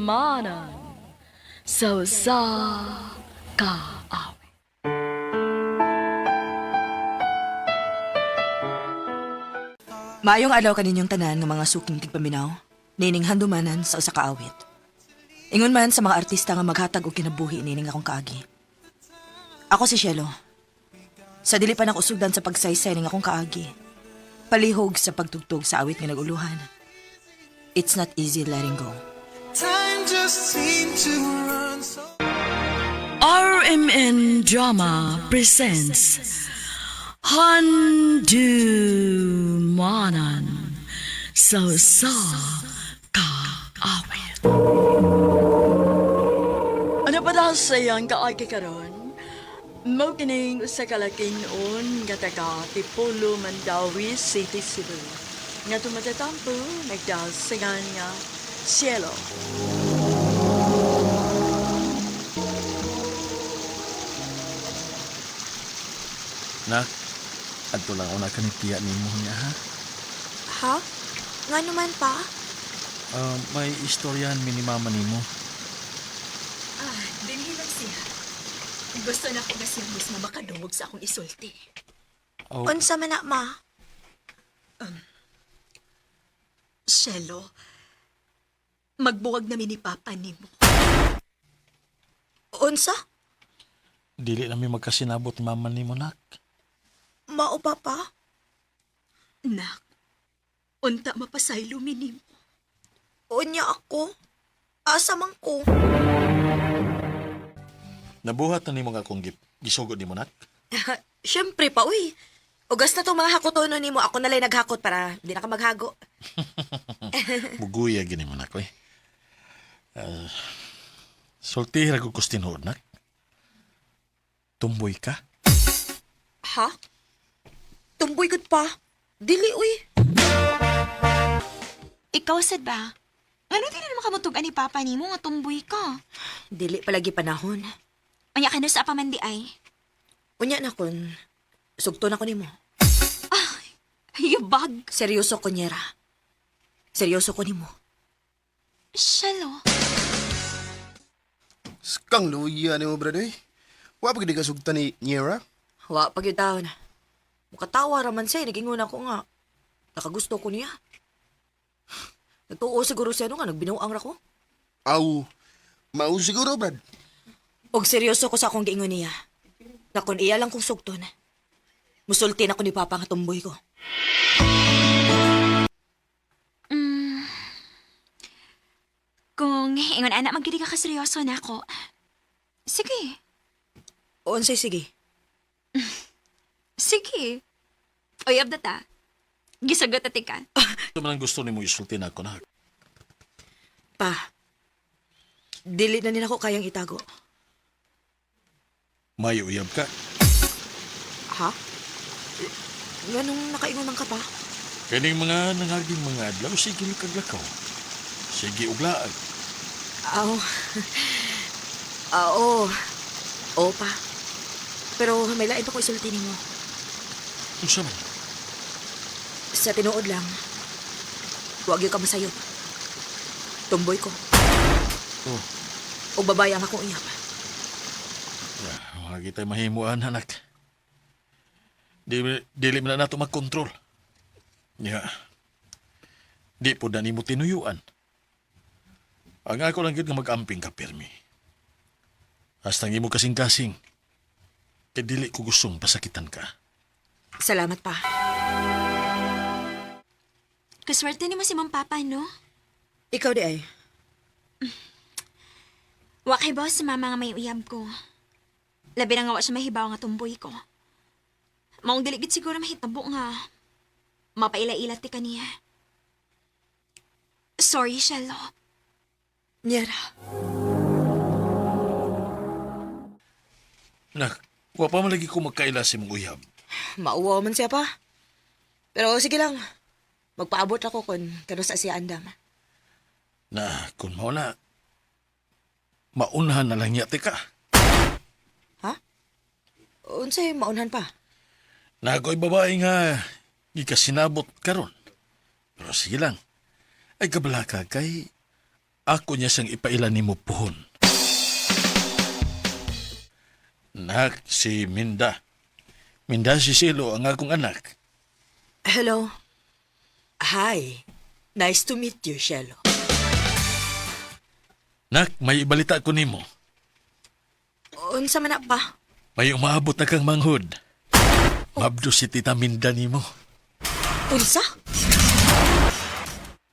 manan sa kaawit. Maayong adlaw kaninyong tanan ng mga suking tigpaminaw, nining handumanan sa usa ka awit. Ingon man sa mga artista nga maghatag og kinabuhi nining akong kaagi. Ako si Shelo. Sa dili pa nakusugdan sa pagsaysay ning akong kaagi, palihog sa pagtugtog sa awit nga naguluhan. It's not easy letting go. Time just seemed to run so. RMN Drama presents Handumanan sa kaawit. Ano pa daw sayang kaagi karon? Mao kining usa ka laking-on nga taga Tipolo, Mandawi City, Cebu. Nga tumatatampo nagdasingan nga Cielo. Nak, adto lang una ka ni tiya nimo niya ha. Ha? Nga naman pa? May istoryahan mi ni mama nimo. Dinhi lang siya. Gusto na ko na siya mismo makadungog sa akong isulti. Oh, Unsa man na, ma? Shelo, magbuwag na ni Papa nimo. Unsa? dili na mi magkasinabot ni mama nimo nak. Mao papa? Nak, unta mapasaylo mi nimo. Unya ako? Asa man ko? Nabuhat na nimo nga akong gisugod nimo nak. Siyempre pa, uy. Ugas na itong mga hakotono ni mo. Ako nalay naghakot para di na ka maghago. Buguya gini mo nak oy. Sulti ra ko kustinhod nak. Tumboy ka? Ha? Tumboy gud pa. Dili, uy. Ikaw, sad ba? Ano din naman kamutugan ni Papa ni mo nga tumboy ka? Dili palagi panahon. Anya ka na sa apamandi ay? Unya na kun. Sugto na ko ni mo. Yubag. Seryoso ko, Nyera. Seryoso ko ni mo. Shalo. Kang luya ni mo, brother. Wa pa gid ka sugtan ni Niera. Wa pag yung taon. Mukatawa raman siya. Nagingon ako nga. Nakagusto ko niya. Nagtuo siguro siya nga. Nagbinuang ra ko. Aw, mao siguro, brad. Og seryoso ko sa akong giingon niya. Na kung iya lang kong sugton. Musulti na ko ni Papa nga tumboy ko. Kung ingon anak, magkili ka kaseryoso na ako. Sige. Unsay sige. Sige. Oy, abda ta. Gisagot ati ka. Ito man ang gusto nimo isulti na ako nak. Pa, dili na nila ko kayang itago. May uyab ka. Ha? Ganong nakaingon ka pa? Kaning mga nangaging mga adlaw sige mi kaglakaw. Sige uglaag. Aw. Oo. Oo pa. Pero may lain pa ko isulti mo. Unsa man? Sa tinuod lang, huwag yung ka masayot. Tumboy ko. Oh, O babae ang akong iyap. wag kita mahimuan anak. Dili man na nato magkontrol. Ya. Di po na nimo tinuyuan. Ang ako lang gid nga mag-amping ka permi. Hasta imo kasing-kasing. Kay dili ko gustong pasakitan ka. Salamat pa. Kaswerte ni mo si Ma'am Papa, no? Ikaw di ay. Wa kay boss si Mama nga may uyab ko. Labi na nga wa siya mahibaw nga tumboy ko. Maong diligid siguro mahitabo nga. Mapaila-ilat ti kaniya. Sorry, Shelo. Nyera. Nak, wa pa man lagi ko magkaila si mong uyab. Mauwaw man siya pa. Pero sige lang. Magpaabot ako kung kano sa siya andam. Na, kung mo na, maunahan na lang yate ka. Ha? Unsay maunhan pa? Na ako'y babae nga, ikasinabot karon. Pero sige lang, ay kabala ka kay ako niya siyang ipailan ni mo puhon. Nak, si Minda. Minda si Silo ang akong anak. Hello. Hi. Nice to meet you, Shelo. Nak, may ibalita ko nimo. Unsa man na pa? May umaabot na kang manghod. Mabdo si Tita Minda nimo. Unsa?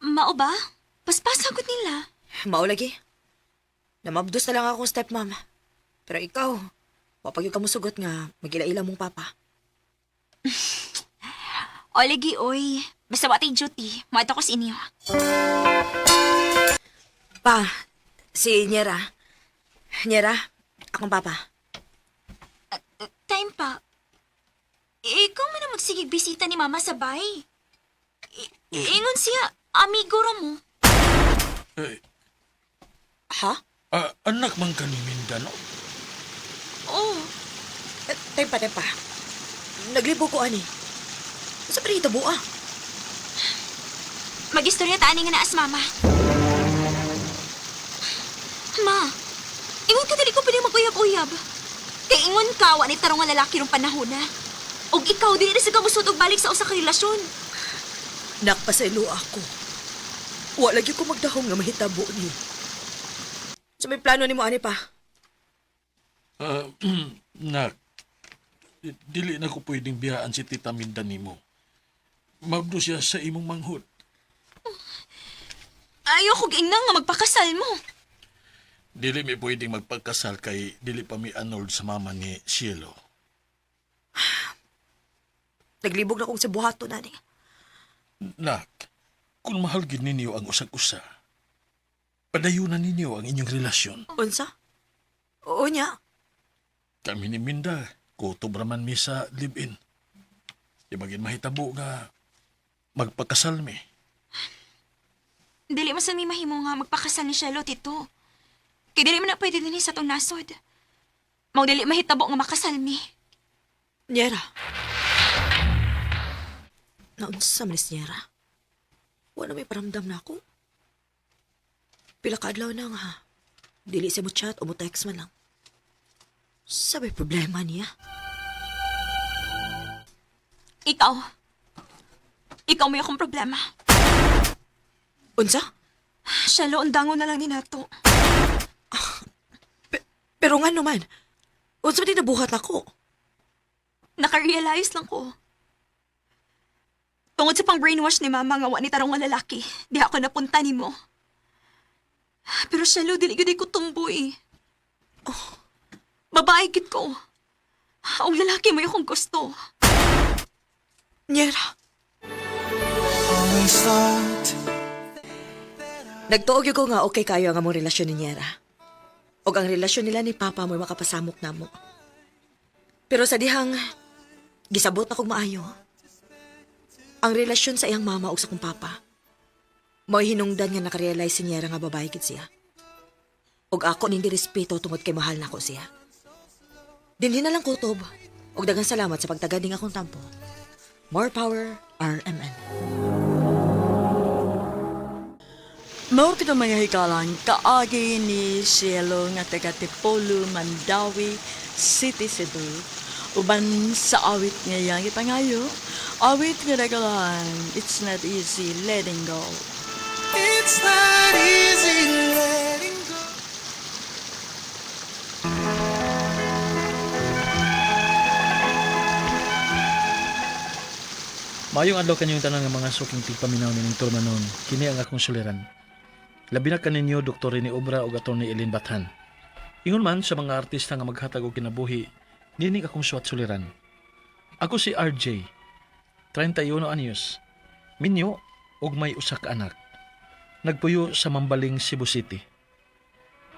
Mao ba? Paspasagot nila. Mao lagi. Namabdos na lang akong stepmom. Pero ikaw, wapag yung kamusugot nga, magila-ila mong papa. O lagi, oy. Basta watay duty. Maito ko sa inyo. Pa, si Nyera. Nyera, akong papa. Time pa. Ikaw man na magsigig bisita ni Mama sa bahay. Ingon siya, amigo ra mo. Eh, Ha? anak man ka ni Minda, no? Oh, Tempa. Naglibo ko, ani. Sa perito buha. magistorya ta ani nga naas Mama. Ma, ingon ka dili ko pwede mag-uyab-uyab. Kay ingon ka, wa ni tarong nga lalaki rong panahon na. Og ikaw, dili na sa kamusod og balik sa usa ka relasyon. Nakpasaylo ako. Wa lagi ko magdahong nga mahitabo ni. So may plano ni mo, ani pa? Nak, dili na ko pwedeng biyaan si Tita Minda nimo. Mabdo siya sa imong manghod. Ayoko giingnan nga magpakasal mo. Dili mi pwedeng magpagkasal kay dili pa mi annulled sa mama ni Cielo. Naglibog na kong sa buhato, nani. Nak, kung mahal gid ninyo ang usag-usa, padayunan ninyo ang inyong relasyon. Unsa? Oo niya. Kami ni Minda, kutob raman mi sa live-in. Di magin mahitabo nga magpakasal mi. Dili man sa mi mahimo nga magpakasal ni Shelo, tito. Kay dili man na pwede din sa tong nasod. Mao dili mahitabo nga makasal mi. Nyera. Naunsa man ni Nyera. Wala may paramdam na ako. Pila ka adlaw na nga. Dili siya mo chat o mo text man lang. Sabi problema niya. Ikaw. Ikaw may akong problema. Unsa? Shelo, undangon na lang ni nato. Pero nga naman. Unsa man nabuhat ako? Nakarealize lang ko. Tungod sa pang brainwash ni Mama nga wa ni tarong nga lalaki, di ako napunta ni mo. Pero Shelo, dili gud ko tumboy. Oh, babae gid ko. Ang lalaki mo akong gusto. Nyera. Nagtuog ko nga okay kayo ang among relasyon ni Nyera. O ang relasyon nila ni Papa mo makapasamok na mo. Pero sa dihang gisabot na kong maayo, ang relasyon sa iyang mama o sa kong papa, mo'y hinungdan nga nakarealize si Nyera nga babae gid siya. Og ako nindi respeto tungod kay mahal na ko siya. Dinhin na lang kutob. Og daghang salamat sa pagtagad ning akong tampo. More power, RMN. Mao kita mga hikalang kaagi ni Cielo nga taga Tipolo, Mandawi, City, Cebu. Uban sa awit nga yang ipangayo, awit nga nagalan, it's not easy letting go. It's not easy letting go. Mayong adlaw kanyong tanan nga mga suking tigpaminaw ning turmanon, kini ang akong suliran. Labi na kaninyo Dr. Rene Obra ug Atty. Elin Bathan. Ingon man sa mga artista nga maghatag og kinabuhi, nining akong suwat suliran. Ako si RJ, 31 anyos, minyo ug may usa ka anak. Nagpuyo sa Mambaling, Cebu City.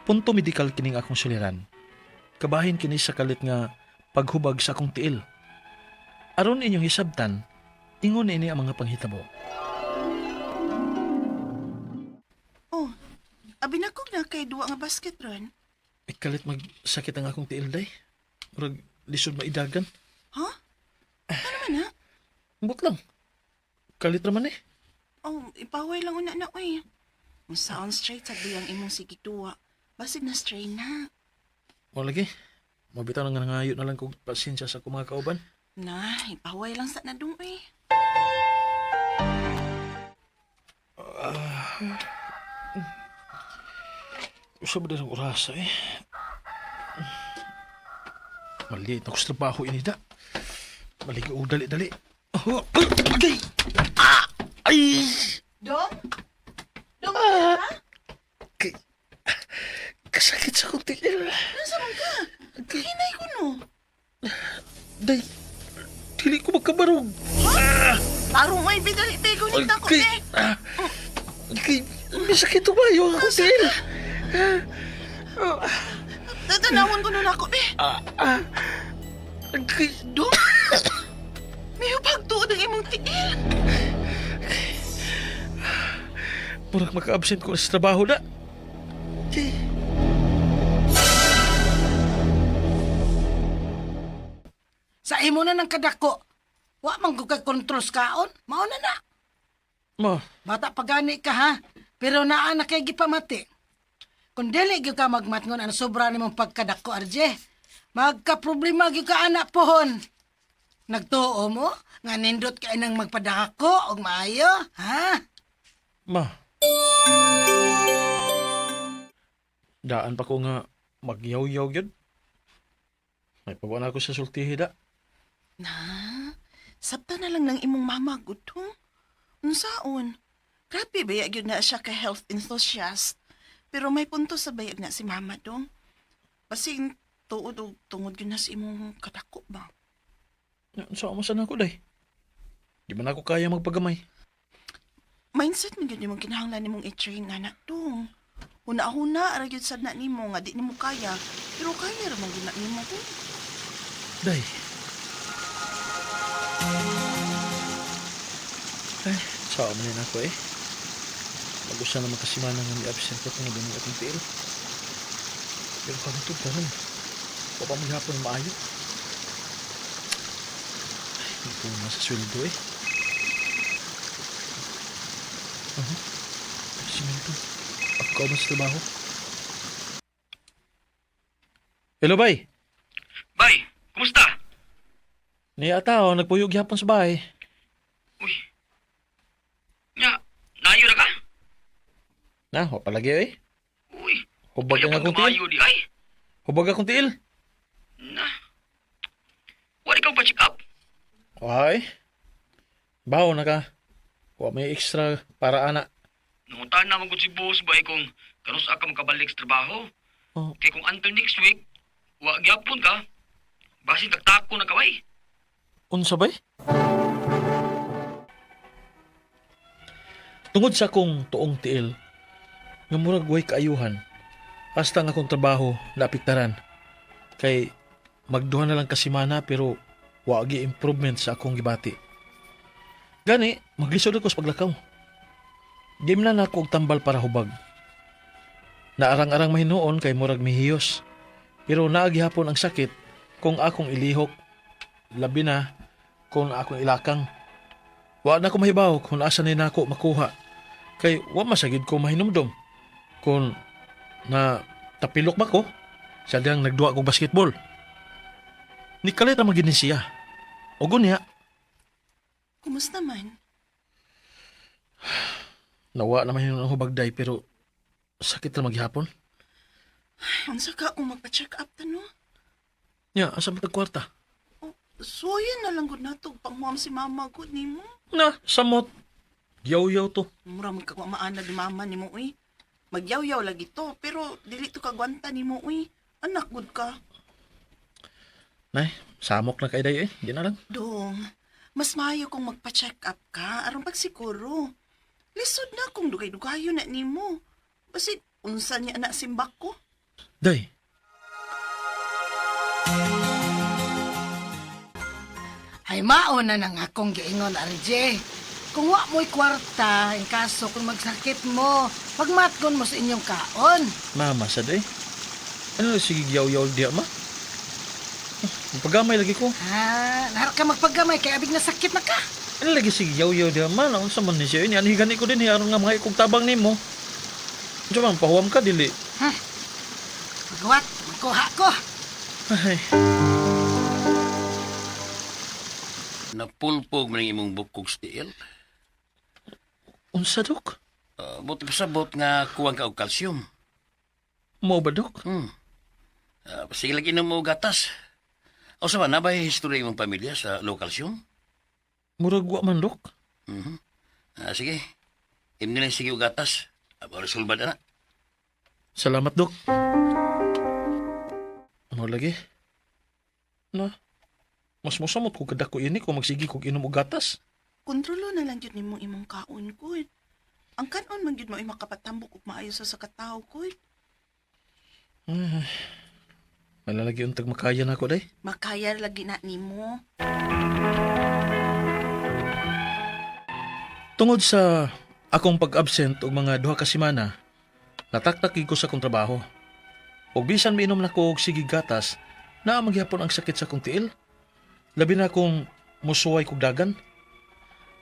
Punto medikal kining akong suliran. Kabahin kini sa kalit nga paghubag sa akong tiil. Aron inyong hisabtan, ingon ini ang mga panghitabo. Oh, abi na kog na kay duwa nga basket ron. Kalit magsakit ang akong tiil, day. Murag lisod maidagan. Ha? Ano man na? Ambot lang. Kalit raman eh. Oh, ipaway lang una na, uy. Kung saan straight sa ang imong sige duwa. Basig na strain na. Mo lagi. Mabitaw na nga ngayon na lang kung pasensya sa akong mga kauban. Na, ipaway lang sa nadung eh. Usa ba ng orasa eh? Maliit ako sa trabaho ini da. Maligo og dali-dali. Oh, okay. Ay! Dong? Dong, Kay, kasakit sa kunti. nasa man ka? Hinay ko no. Day, dili ko magkabarog. Parang may bidali-tigo ni tako Kay, eh. kay, may sakit ba yung kunti? Tatanawon ko nun ako eh. Kay, Dong? May pagtuod ang imong tiil. murag maka-absent ko na sa trabaho na. Kay, Sa imo na ng kadako. Wa man ko kontrol sa kaon. Mao na na. ma, Bata pagani ka ha. Pero naa na kay gipamati. Kung dili gyud ka magmatngon ang sobra nimong pagkadako RJ. Magka-problema gyud ka anak pohon. Nagtuo mo nga nindot kay nang magpadako og maayo, ha? ma. Daan pa ko nga magyaw-yaw yun. May pagwan ako sa sultihi da. Na, sabta na lang ng imong mama, gudong. Unsaon? Grabe, bayag yun na siya ka health enthusiast. Pero may punto sa bayag na si mama dong. Pasing tuod o tungod yun na si imong kadako ba? Saan masan ako day? Di man ako kaya magpagamay. Mindset mo yun yung kinahanglan nimong i-train na dong. Una-una, aragyod sad na nimo nga di nimo kaya. Pero kaya ramang gina nimo dong. Day. Ay, saan man ako eh. Mag-usa naman kasi man nga ni-absent ko kung din ating tiil. Pero pagutog ka rin. Pa maghapon maayo. Ay, hindi ko naman sa sweldo eh. Simento. Ako ka ba sa trabaho? Hello, bay. Bay, kumusta? Niya tao, nagpuyog yapon sa bahay. Uy. Nya, nayo na ka? Na, wa palagi eh. Uy. Hubag Kaya ang akong pagkamayo tiil. di ay. Hubag akong tiil. Na. Wala ikaw pa check up. Ay. Baho na ka. Wa may extra para ana. Nanguntahan naman ko si boss bay kung kanus ka makabalik sa trabaho. Oh. Kaya kung until next week, wa gyapon ka. Basin taktako na kaway. Unsa bay? Tungod sa akong tuong tiil, nga murag way kaayuhan, hasta nga akong trabaho naapektaran. Kay magduha na lang kasimana pero wagi improvement sa akong gibati. Gani, maglisod ako sa paglakaw. Di man na ako og tambal para hubag. Naarang-arang mahinuon kay murag mihiyos. Pero naagihapon ang sakit kung akong ilihok. Labi na kung akong ilakang. Wa na ko mahibaw kung asa ni nako makuha. Kay wa masagid ko mahinumdom. Kung na tapilok ba ko, sa diyang nagduwa ko basketball. Nikalit na maginin siya. O gunya, Kumusta man? nawa naman yun ang hubagday pero sakit na maghapon. Unsa ka kung magpa-check up tano? Nya, asa mo tagkwarta? So, yan na lang gud nato pangmuam si mama gud nimo. Na, samot. Yaw-yaw to. Mura man ka maana di mama nimo uy. Magyaw-yaw lagi to, pero dili to kagwanta nimo uy. Anak gud ka. Nay, samok na kay day eh. Di na lang. Dong, mas maayo kung magpa-check up ka aron pagsiguro. Lisod na kung dugay-dugayo na nimo. Basi unsa niya anak simbak ko? Day, Ay mao na nang akong giingon RJ. Kung wa mo'y kwarta, in kaso kung magsakit mo, pagmatgon mo sa inyong kaon. mama sa day. Ano sige yaw-yaw di ma? Pagamay lagi ko. Ha, nahar ka magpagamay kay abig na sakit na ka. Ano lagi sige yaw-yaw di ma? Naon sa man ni siya? Yan higani ko din aron nga mga ikog tabang nimo. Diyan pahuwam ka, dili. Magwat, magkuha ko. Ay, Napulpog man ang imong bukog stiil. unsa, Dok? Buti pasabot nga kuwang ka og kalsiyum. Mo ba, Dok? Sige lagi na mo gatas. O sa na ba history imong pamilya sa low calcium? Murag wa man, Dok. Sige. Imni lang sige og gatas. Aba resolba na. Salamat, Dok. Ano lagi? Na, mas mosamot ko kadako ini kung magsigi kog inom og gatas. Kontrolo na lang yun nimong imong kaon, kud. Ang kanon man yun mo ay makapatambok ug maayo sa katao, kud. Malalagi untag makaya na ako, day. Makaya lagi na nimo. Tungod sa akong pag-absent og mga duha ka semana, nataktak ko sa akong trabaho. Og bisan miinom na ko og sige gatas, naa magyapon ang sakit sa akong tiil. Labi na akong musuway kog dagan.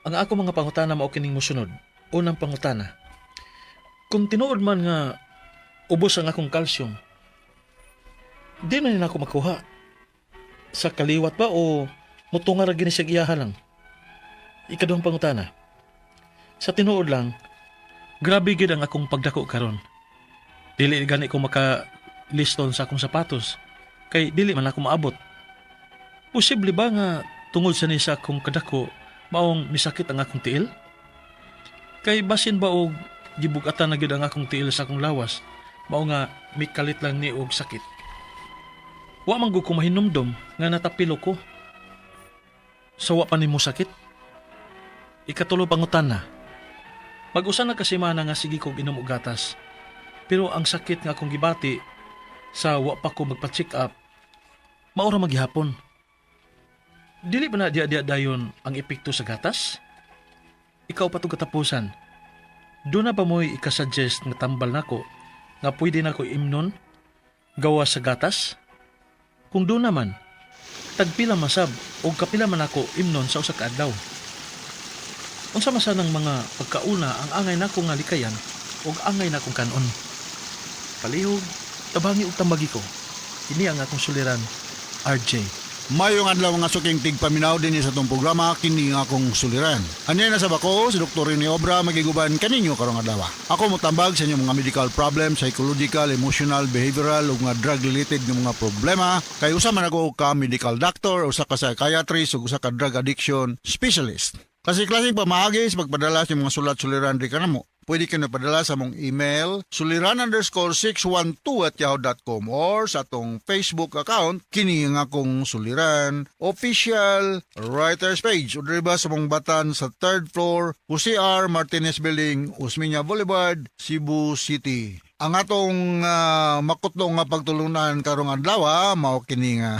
Ang ako mga pangutana mao kining mosunod. Unang pangutana. Kung tinuod man nga ubos ang akong kalsiyum, di na nila ako makuha. Sa kaliwat ba o mutunga ra gini siya iyaha lang? Ikaduhang pangutana. Sa tinuod lang, grabe gid ang akong pagdako karon. Dili gani ko maka-liston sa akong sapatos, kay dili man ako maabot. Posible ba nga tungod sa ni sa akong kadako, maong misakit ang akong tiil? Kay basin ba og gibugatan na gid ang akong tiil sa akong lawas, mao nga mikalit lang ni og sakit. Wa man gud ko mahinumdom nga natapilo ko. Sa wa pa nimo sakit? Ikatulo pangutana. Mag-usa na kasi mana nga sige kog inom og gatas. Pero ang sakit nga akong gibati sa wa pa ko magpa-check up, maura maghihapon. Dili ba na dia dayon ang epekto sa gatas? Ikaw pa itong katapusan. Doon na ba mo'y ikasuggest nga tambal nako nga pwede na ko imnon gawa sa gatas? Kung doon naman, tagpila masab o kapila man ako imnon sa usa ka adlaw. Unsa masanang mga pagkauna ang angay nako nga likayan o angay nakong kanon. Palihog, tabangi ug tambagi ko. Kini ang akong suliran, RJ. Mayong adlaw nga suking tigpaminaw din sa tong programa kini nga akong suliran. Anya na sa bako si Dr. Rene Obra magiguban kaninyo karong adlaw. Ako motambag sa inyong mga medical problem, psychological, emotional, behavioral ug mga drug related nga mga problema. Kay usa man ako ka medical doctor, usa ka psychiatrist ug usa ka drug addiction specialist. Kasi klaseng pamahagi sa pagpadala sa mga sulat-suliran di kanamo. Pwede ka na padala sa mong email suliran_612@yahoo.com or sa atong Facebook account kini nga akong suliran official writers page o diba sa mong batan sa 3rd floor Jose R. Martinez Building, Osmeña Boulevard, Cebu City. Ang atong makutlong nga pagtulunan karong adlaw mao kini nga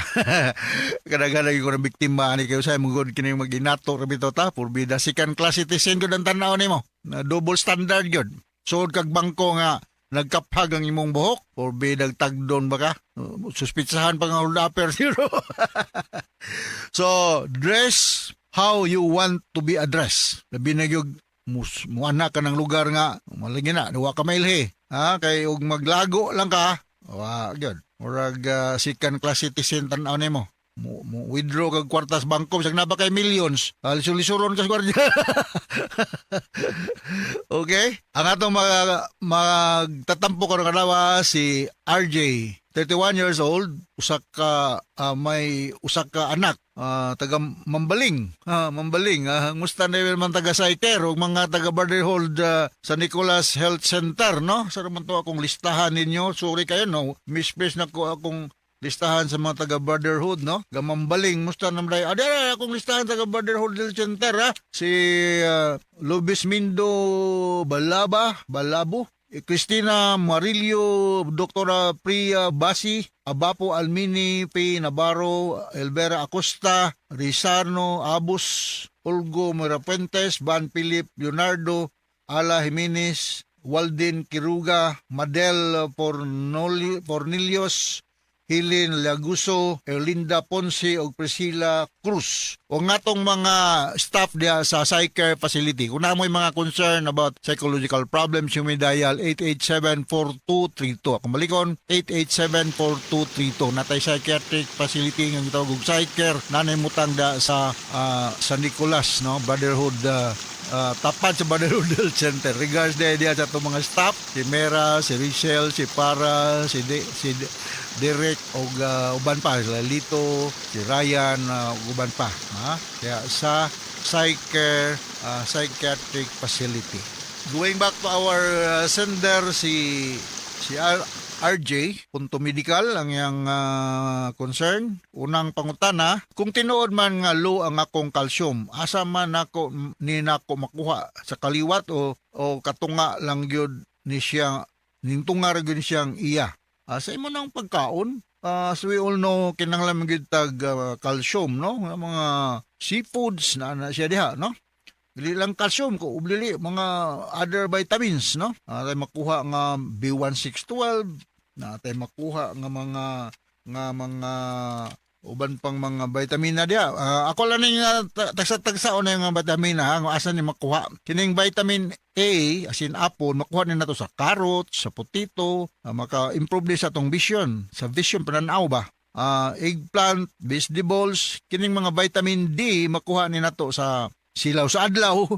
kadaghan ko na biktima ani kayo sa mugod kini maginato ra bitaw ta purbida second class citizen gud ang tan-aw nimo na double standard gyud. Sud kag bangko nga nagkaphag ang imong buhok purbida tagdon ba ka? Suspitsahan pa nga hold upper zero. So, dress how you want to be addressed. Labi na gyud muana ka ng lugar nga malagi na duwa ka mailhe. Kay og maglago lang ka. Gyud. Murag second class citizen tan-aw nimo. Mo withdraw kag kwartas bangko bisag na ba kay millions. Lisulisuron ka sa gwardiya. Okay? Ang atong magtatampo karong adlaw si RJ, 31 years old, may usa ka anak, taga Mambaling. Mambaling, musta na man taga Saiter ug mga taga Borderhold sa Nicolas Health Center, no? Sa man to akong listahan ninyo. Sorry kayo, no? Miss na ko akong listahan sa mga taga Brotherhood, no? Gamambaling, musta namday. Akong listahan taga Brotherhood Health Center, ha? Si Lubis Mindo Balabo, Cristina Marillo, Dr. Priya Basi, Abapo Almini, P. Navarro, Elvera Acosta, Rizarno Abus, Olgo Mirapuentes, Van Philip Leonardo, Ala Jimenez, Waldin Kiruga, Madel Pornilios, Helen Laguso, Erlinda Ponce ug Priscilla Cruz. O nga tong mga staff diya sa PsyCare facility. Kung na mo'y mga concern about psychological problems, you may dial 887-4232. Kung malikon, 887-4232. Natay psychiatric facility nga gitawag og PsyCare. Nanay mutang da sa San Nicolas, no? Brotherhood tapat sa Brotherhood Health Center. Regards diya sa itong mga staff, si Mera, si Richelle, si Para, si Derek o uban pa, si Lito, si Ryan, uban pa. Ha? Kaya sa PsyCare psychiatric facility. Going back to our sender, si RJ, punto medical ang yang concern. Unang pangutana, kung tinuod man nga low ang akong calcium, asa man nako makuha sa kaliwat o katunga lang gyud ni siya, ning tunga ra gyud siyang iya. Sa imo nang pagkaon, as we all know, kinahanglan gyud tag calcium, no? Mga seafoods na siya diha, no? Dili lang calcium ko, ublili mga other vitamins, no? Tayo makuha nga B1612, na tayo makuha nga mga uban pang mga vitamina diya. Ako lang ning tagsa-tagsaon na yung mga vitamina ha, nga asa ni makuha. Kining vitamin A, as in apple, makuha ni nato sa carrots, sa potato, maka-improve din sa atong vision, sa vision pananaw ba. Eggplant, vegetables, kining mga vitamin D, makuha ni nato sa silaw sa adlaw,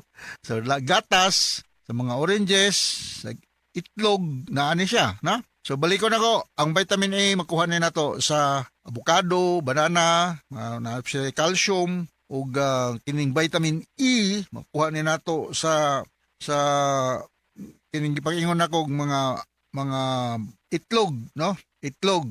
sa gatas, sa mga oranges, sa itlog, na ani siya, na? So balikon ako, ang vitamin A makuha ni nato sa avocado, banana, na calcium, ug kining vitamin E makuha ni nato sa kining gipaingon nako mga itlog, no? Itlog.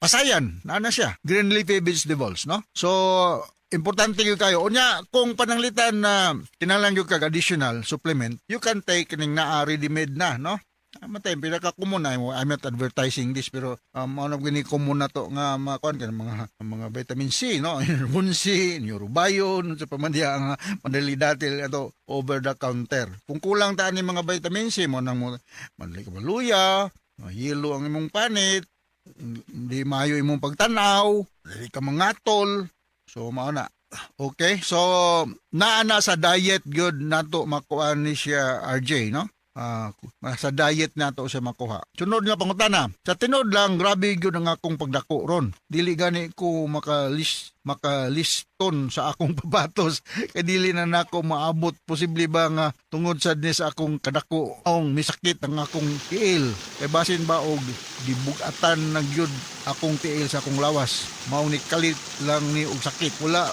Pasayan, na siya. Green leafy vegetables, no? So importante yung kayo. Unya, kung pananglitan na kinahanglan yung kag additional supplement, you can take kining naa ready-made na, no? Matay, pinaka-common na. I'm not advertising this, pero ano gini common na to nga mga vitamin C, no? Vitamin C, neurobion, sa pamandiya ang madali datil ito over the counter. Kung kulang taan ni mga vitamin C mo nang madali ka maluya, yelo ang imong panit, hindi mayo imong pagtanaw, dali ka mangatol. So mao na. Okay, so naana sa diet good nato makuha ni siya RJ, no? Sa diet nato siya makuha. Sunod nga pangutana. Sa tinod lang, grabe yun ang akong pagdako ron. Dili gani ko makaliston sa akong pabatos. Kaya dili na nako maabot. Posible ba nga tungod sa sa akong kadako ang misakit ang akong tiil. Kaya basin ba og gibugatan na gyud akong tiil sa akong lawas. Mao ni kalit lang ni og sakit. Wala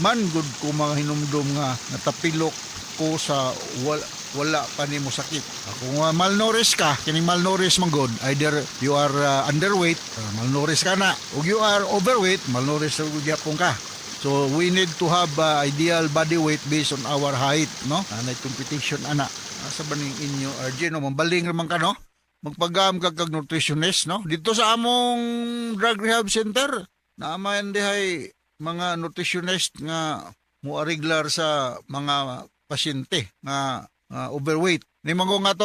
man gud ko mga hinumdum nga natapilok ko sa wala pa ni mo sakit. Kung malnourished ka, kining malnourished man god, either you are underweight, malnourished ka na, o you are overweight, malnourished gyapon ka. So we need to have ideal body weight based on our height, no? Anay competition ana. Asa ba ning inyo RJ, no? Mambaling naman ka, no? Magpagam kag nutritionist, no? Dito sa among drug rehab center, naaman dihay mga nutritionist nga mo regular sa mga pasyente nga overweight. Ni mango nga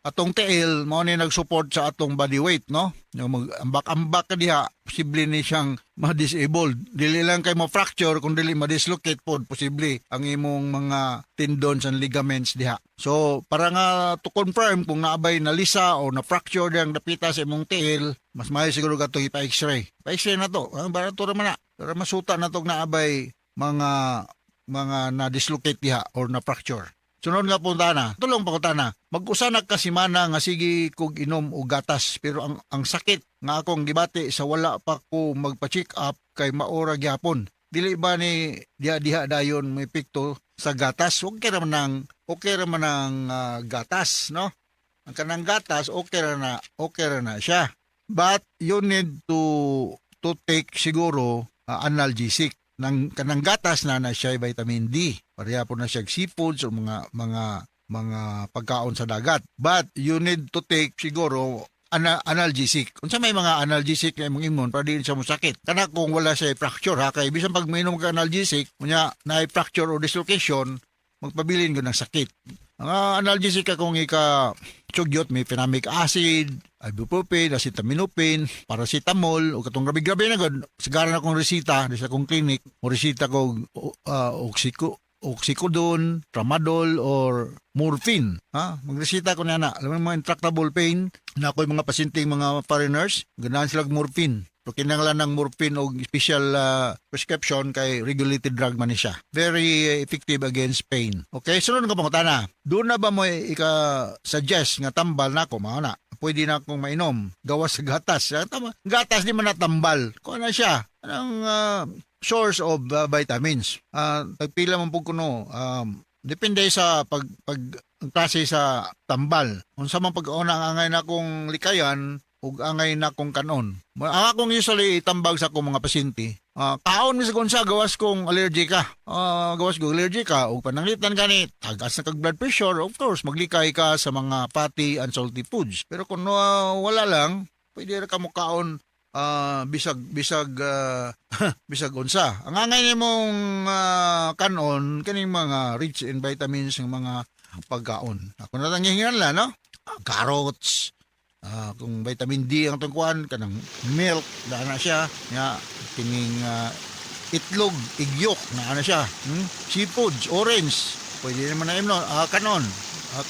atong TL mao ni nag-support sa atong body weight, no? Mag-ambak-ambak ka diha, posible ni siyang ma-disabled. Dili lang kay ma-fracture, kung dili ma-dislocate pod, posible ang imong mga tendons and ligaments diha. So, para nga to confirm kung naabay na lisa o na-fracture diyang napita sa imong TL, mas mayo siguro gato ipa-x-ray. Pa-x-ray na to, barato raman na. Para masuta na to naabay mga na-dislocate diha or na-fracture. Sunod nga puntana, tulong pangutana. Mag-usanak ka si mana nga sige kog inom og gatas, pero ang sakit nga akong gibati sa wala pa ko magpa-check up kay maora gyapon. Dili ba ni diha dayon may epekto sa gatas? Okay ra man ang gatas, no? Ang kanang gatas okay ra na siya. But you need to take siguro analgesic. Kanang gatas na siya vitamin D. Pareha po na siya seafoods o mga pagkaon sa dagat. But you need to take siguro analgesic. Kung sa may mga analgesic na imong imon para din siya musakit. Kana kung wala siya fracture ha, kaya bisan pag mainom ka analgesic, kunya na fracture o dislocation, magpabilin ko ng sakit. Ang analgesic akong ika-tsugyot, may phenomic acid, ibuprofen, acetaminophen, paracetamol, o katong grabe-grabe na gud. Sigara na akong resita, sa akong clinic, o resita ko oxycodone, tramadol, or morphine. Magresita ko na. Alam mo mga intractable pain, na ako'y mga pasyenteng mga foreigners, ganahan sila morphine. So, kinanglan ng morphine o special prescription kay regulated drug man ni siya. Very effective against pain. Okay, sunod nga pangutana. Doon na ba mo ika-suggest nga tambal na ako, na pwede na akong mainom. Gawas sa gatas. Gatas di man natambal. Kung ano siya? Anong source of vitamins? Pagpila man po kuno. Depende sa pag klase sa tambal. Kung sa mga pag-una ang angay na akong likayan, ug angay na kong kanon. Ang akong usually itambag sa akong mga pasyente, kaon mi sa kung sa gawas kong allergic ka. Gawas kong allergic ka, ug pananglitan ganit, tagas na kag blood pressure, of course, maglikay ka sa mga fatty and salty foods. Pero kung wala lang, pwede ra ka mo kaon bisag bisag unsa. Ang angay nimong kanon kaning mga rich in vitamins ng mga pagkaon. Ako na lang hihingan no? Carrots, kung vitamin D ang tungkuan kanang milk na siya nga kining itlog igyok na siya seafoods orange pwede naman na imno kanon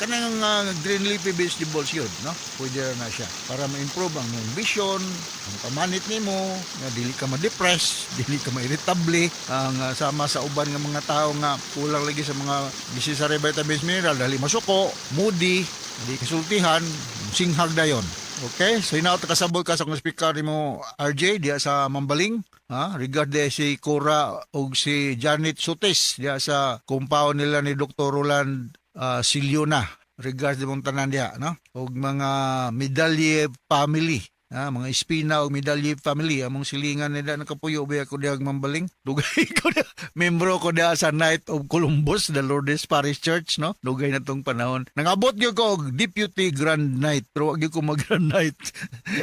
kanang green leafy vegetables yun no pwede na siya para ma-improve ang iyong vision ang pamanit nimo nga dili ka ma-depress dili ka ma-irritable ang sama sa uban nga mga tao nga kulang lagi sa mga necessary vitamins mineral dali masuko moody di kasultihan, singhag dayon. Okay? So, hinaot kasabot ka sa kong speaker ni mo, RJ, diya sa Mambaling. Regard si Cora o si Janet Sotes, diya sa compound nila ni Dr. Roland Siliona. Regard di mong tanan diya, no? O mga Medalye family. Mga Espina o Medalye family among silingan nila nakapuyo ba ako diag Mambaling dugay ko na membro ko da sa Knight of Columbus the Lourdes Parish Church no dugay na tong panahon nangabot gyud ko og deputy grand knight pero wag gyud ko mag grand knight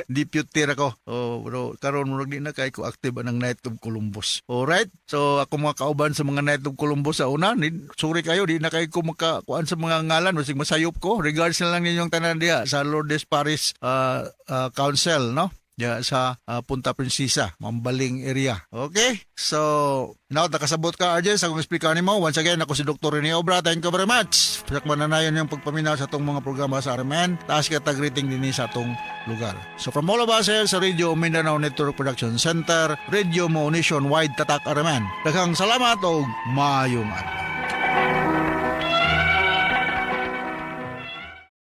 deputy ra ko pero karon murag di na kay ko active ang Knight of Columbus. Alright, so ako mga kauban sa mga Knight of Columbus sa una sorry kayo di na kay ko makakuan sa mga ngalan wasig masayop ko regards na lang ninyong tanan diha sa Lourdes Parish Council no? Diya sa Punta Princesa, Mambaling area. Okay? So, now nakasabot ka RJ sa kong speaker nimo. Once again, ako si Dr. Rene Obra. Thank you very much. Sakman na nayon yung pagpaminaw sa itong mga programa sa RMN. Taas ka tag-rating din sa itong lugar. So, from all of us here sa Radio Mindanao Network Production Center, Radio Mo Nationwide Tatak RMN. Daghang salamat o mayong araw.